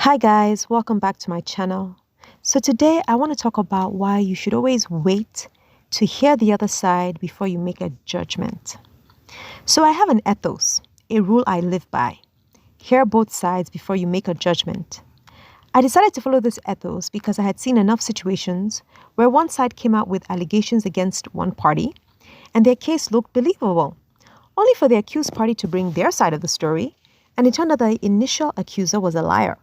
Hi guys, welcome back to my channel. So today I want to talk about why you should always wait to hear the other side before you make a judgment. So I have an ethos, a rule I live by. Hear both sides before you make a judgment. I decided to follow this ethos because I had seen enough situations where one side came out with allegations against one party and their case looked believable, only for the accused party to bring their side of the story, and it turned out the initial accuser was a liar.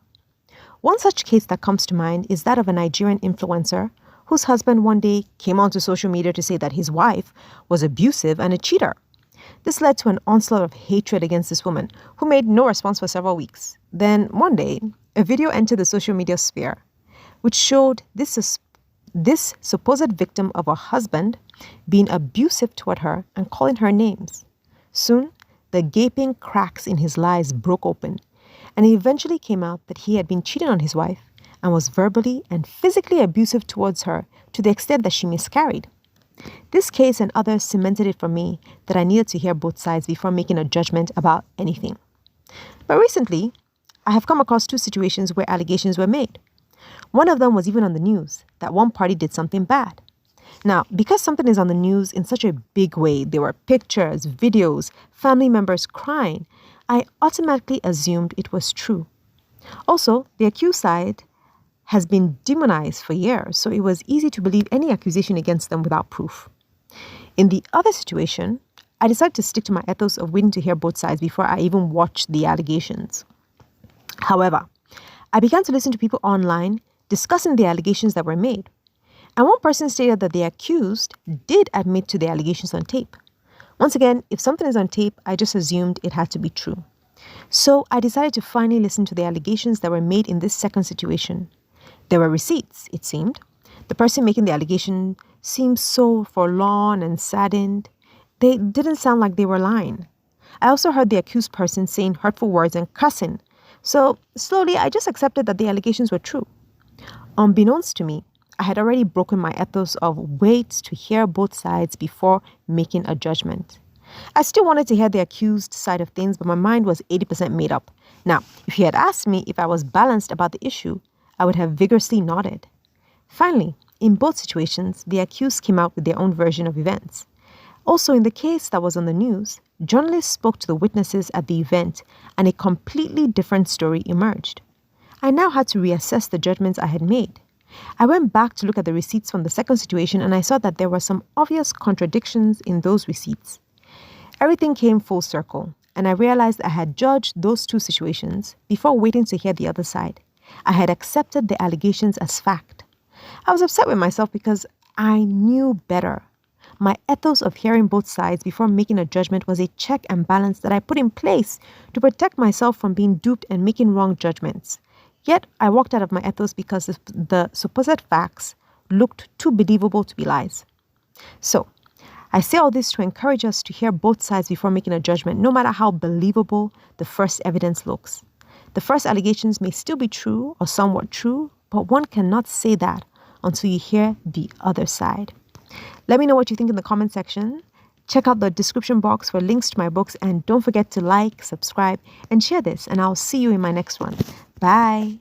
One such case that comes to mind is that of a Nigerian influencer whose husband one day came onto social media to say that his wife was abusive and a cheater. This led to an onslaught of hatred against this woman, who made no response for several weeks. Then, one day, a video entered the social media sphere, which showed this supposed victim of her husband being abusive toward her and calling her names. Soon, the gaping cracks in his lies broke open, and it eventually came out that he had been cheating on his wife and was verbally and physically abusive towards her to the extent that she miscarried. This case and others cemented it for me that I needed to hear both sides before making a judgment about anything. But recently, I have come across two situations where allegations were made. One of them was even on the news, that one party did something bad. Now, because something is on the news in such a big way, there were pictures, videos, family members crying, I automatically assumed it was true. Also, the accused side has been demonized for years, so it was easy to believe any accusation against them without proof. In the other situation, I decided to stick to my ethos of waiting to hear both sides before I even watched the allegations. However, I began to listen to people online discussing the allegations that were made. And one person stated that the accused did admit to the allegations on tape. Once again, if something is on tape, I just assumed it had to be true. So I decided to finally listen to the allegations that were made in this second situation. There were receipts, it seemed. The person making the allegation seemed so forlorn and saddened. They didn't sound like they were lying. I also heard the accused person saying hurtful words and cussing. So slowly, I just accepted that the allegations were true. Unbeknownst to me, I had already broken my ethos of wait to hear both sides before making a judgment. I still wanted to hear the accused side of things, but my mind was 80% made up. Now, if you had asked me if I was balanced about the issue, I would have vigorously nodded. Finally, in both situations, the accused came out with their own version of events. Also, in the case that was on the news, journalists spoke to the witnesses at the event, and a completely different story emerged. I now had to reassess the judgments I had made. I went back to look at the receipts from the second situation, and I saw that there were some obvious contradictions in those receipts. Everything came full circle, and I realized I had judged those two situations before waiting to hear the other side. I had accepted the allegations as fact. I was upset with myself because I knew better. My ethos of hearing both sides before making a judgment was a check and balance that I put in place to protect myself from being duped and making wrong judgments. Yet, I walked out of my ethos because the supposed facts looked too believable to be lies. So, I say all this to encourage us to hear both sides before making a judgment, no matter how believable the first evidence looks. The first allegations may still be true or somewhat true, but one cannot say that until you hear the other side. Let me know what you think in the comment section. Check out the description box for links to my books, and don't forget to like, subscribe, and share this, and I'll see you in my next one. Bye.